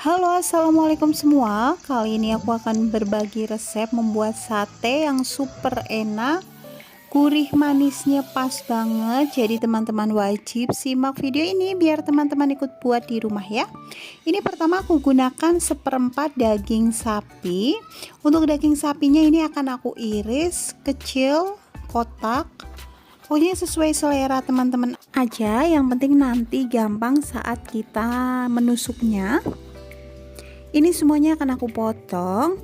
Halo, assalamualaikum semua. Kali ini aku akan berbagi resep membuat sate yang super enak, gurih manisnya pas banget. Jadi teman-teman wajib simak video ini biar teman-teman ikut buat di rumah ya. Ini pertama aku gunakan seperempat daging sapi. Untuk daging sapinya ini akan aku iris kecil, kotak. Pokoknya sesuai selera teman-teman aja. Yang penting nanti gampang saat kita menusuknya. Ini semuanya akan aku potong.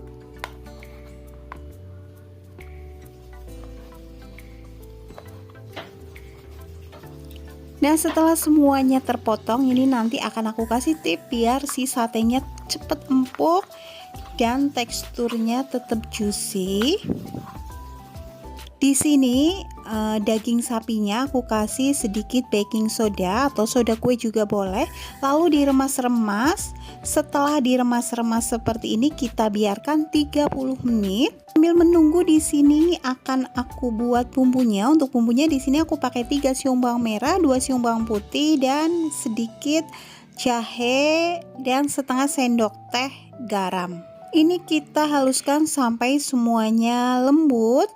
Dan setelah semuanya terpotong, ini nanti akan aku kasih tip biar si satenya cepet empuk dan teksturnya tetap juicy. Di sini daging sapinya aku kasih sedikit baking soda atau soda kue juga boleh, lalu diremas-remas. Setelah diremas-remas seperti ini kita biarkan 30 menit. Sambil menunggu di sini akan aku buat bumbunya. Untuk bumbunya di sini aku pakai 3 siung bawang merah, 2 siung bawang putih dan sedikit jahe dan setengah sendok teh garam. Ini kita haluskan sampai semuanya lembut.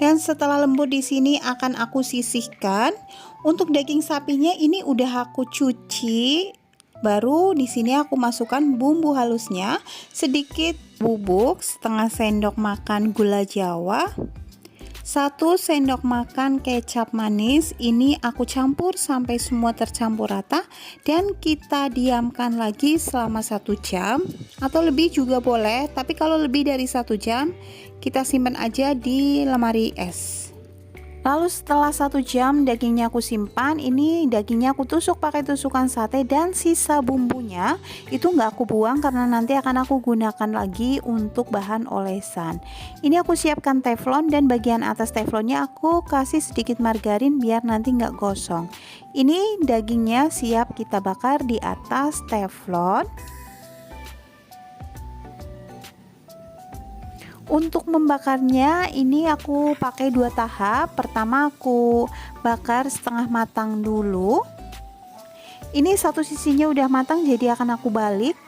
Dan setelah lembut di sini akan aku sisihkan. Untuk daging sapinya ini udah aku cuci. Baru di sini aku masukkan bumbu halusnya, sedikit bubuk, setengah sendok makan gula Jawa, 1 sendok makan kecap manis. Ini aku campur sampai semua tercampur rata dan kita diamkan lagi selama 1 jam atau lebih juga boleh, tapi kalau lebih dari 1 jam kita simpan aja di lemari es. Lalu setelah 1 jam dagingnya aku simpan. Ini dagingnya aku tusuk pakai tusukan sate dan sisa bumbunya itu nggak aku buang karena nanti akan aku gunakan lagi untuk bahan olesan. Ini aku siapkan teflon dan bagian atas teflonnya aku kasih sedikit margarin biar nanti nggak gosong. Ini dagingnya siap kita bakar di atas teflon. Untuk membakarnya ini aku pakai 2 tahap. Pertama aku bakar setengah matang dulu. Ini satu sisinya udah matang jadi akan aku balik.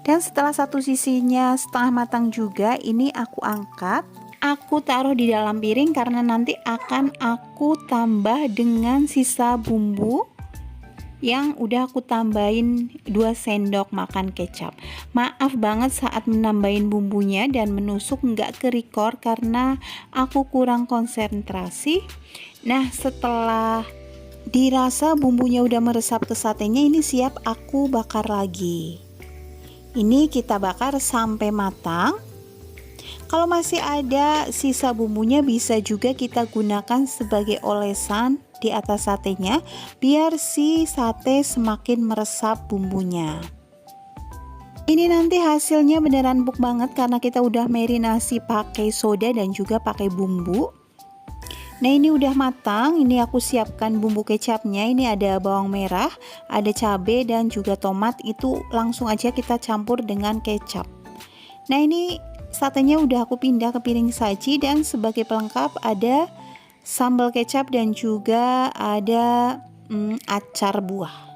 Dan setelah satu sisinya setengah matang juga, ini aku angkat. Aku taruh di dalam piring karena nanti akan aku tambah dengan sisa bumbu yang udah aku tambahin 2 sendok makan kecap. Maaf banget saat menambahin bumbunya dan menusuk nggak ke-record karena aku kurang konsentrasi. Nah, setelah dirasa bumbunya udah meresap ke satenya, ini siap aku bakar lagi. Ini kita bakar sampai matang. Kalau masih ada sisa bumbunya bisa juga kita gunakan sebagai olesan di atas satenya biar si sate semakin meresap bumbunya. Ini nanti hasilnya beneran empuk banget karena kita udah marinasi pakai soda dan juga pakai bumbu. Nah, ini udah matang. Ini aku siapkan bumbu kecapnya. Ini ada bawang merah, ada cabai dan juga tomat. Itu langsung aja kita campur dengan kecap. Nah, ini satenya udah aku pindah ke piring saji dan sebagai pelengkap ada sambal kecap dan juga ada acar buah.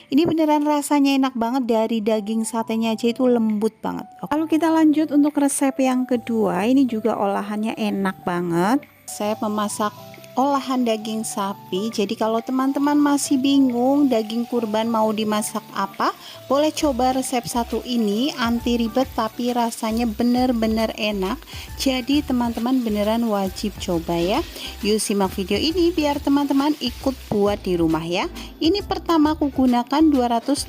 Ini beneran rasanya enak banget, dari daging satenya aja itu lembut banget. Lalu kita lanjut untuk resep yang kedua. Ini juga olahannya enak banget. Saya memasak olahan daging sapi. Jadi kalau teman-teman masih bingung daging kurban mau dimasak apa, boleh coba resep satu ini, anti ribet tapi rasanya bener-bener enak. Jadi teman-teman beneran wajib coba ya. Yuk simak video ini biar teman-teman ikut buat di rumah ya. Ini pertama aku gunakan 250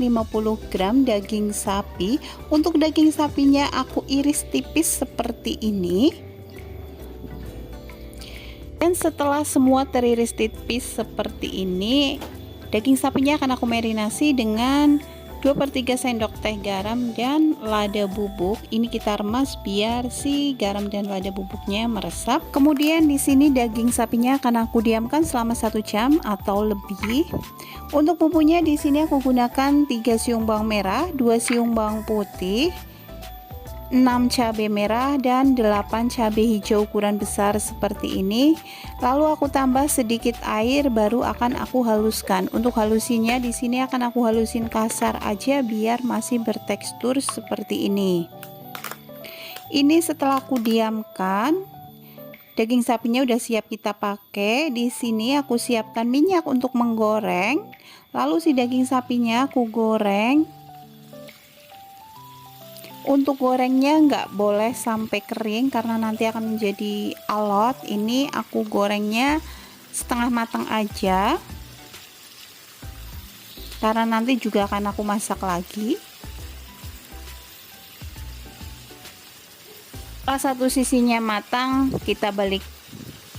gram daging sapi. Untuk daging sapinya aku iris tipis seperti ini. Dan setelah semua teriris tipis seperti ini, daging sapinya akan aku marinasi dengan 2/3 sendok teh garam dan lada bubuk. Ini kita remas biar si garam dan lada bubuknya meresap. Kemudian di sini daging sapinya akan aku diamkan selama 1 jam atau lebih. Untuk bumbunya di sini aku gunakan 3 siung bawang merah, 2 siung bawang putih, 6 cabai merah dan 8 cabai hijau ukuran besar seperti ini. Lalu aku tambah sedikit air, baru akan aku haluskan. Untuk halusinya di sini akan aku halusin kasar aja biar masih bertekstur seperti ini. Ini setelah aku diamkan, daging sapinya udah siap kita pakai. Di sini aku siapkan minyak untuk menggoreng. Lalu si daging sapinya aku goreng. Untuk gorengnya nggak boleh sampai kering karena nanti akan menjadi alot. Ini aku gorengnya setengah matang aja karena nanti juga akan aku masak lagi. Setelah satu sisinya matang, kita balik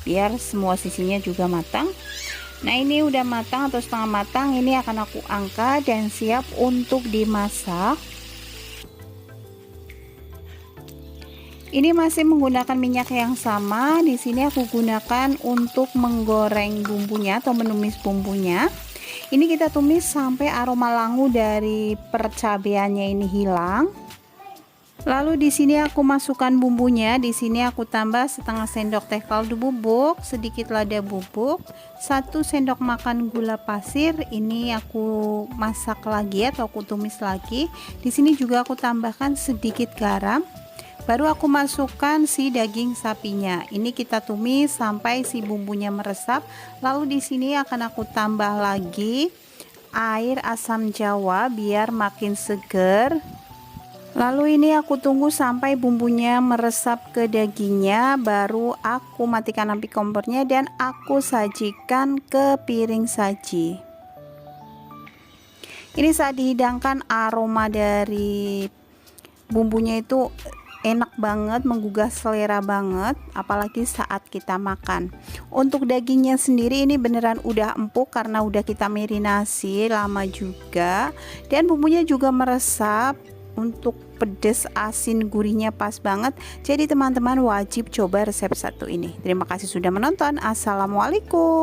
biar semua sisinya juga matang. Nah, ini udah matang atau setengah matang. Ini akan aku angkat dan siap untuk dimasak. Ini masih menggunakan minyak yang sama. Di sini aku gunakan untuk menggoreng bumbunya atau menumis bumbunya. Ini kita tumis sampai aroma langu dari percabeannya ini hilang. Lalu di sini aku masukkan bumbunya. Di sini aku tambah setengah sendok teh kaldu bubuk, sedikit lada bubuk, 1 sendok makan gula pasir. Ini aku masak lagi atau aku tumis lagi. Di sini juga aku tambahkan sedikit garam. Baru aku masukkan si daging sapinya. Ini kita tumis sampai si bumbunya meresap. Lalu di sini akan aku tambah lagi air asam jawa biar makin seger. Lalu ini aku tunggu sampai bumbunya meresap ke dagingnya, baru aku matikan api kompornya dan aku sajikan ke piring saji. Ini saat dihidangkan aroma dari bumbunya itu enak banget, menggugah selera banget, apalagi saat kita makan. Untuk dagingnya sendiri ini beneran udah empuk karena udah kita marinasi lama juga, dan bumbunya juga meresap. Untuk pedas, asin, gurihnya pas banget. Jadi teman-teman wajib coba resep satu ini. Terima kasih sudah menonton. Assalamualaikum.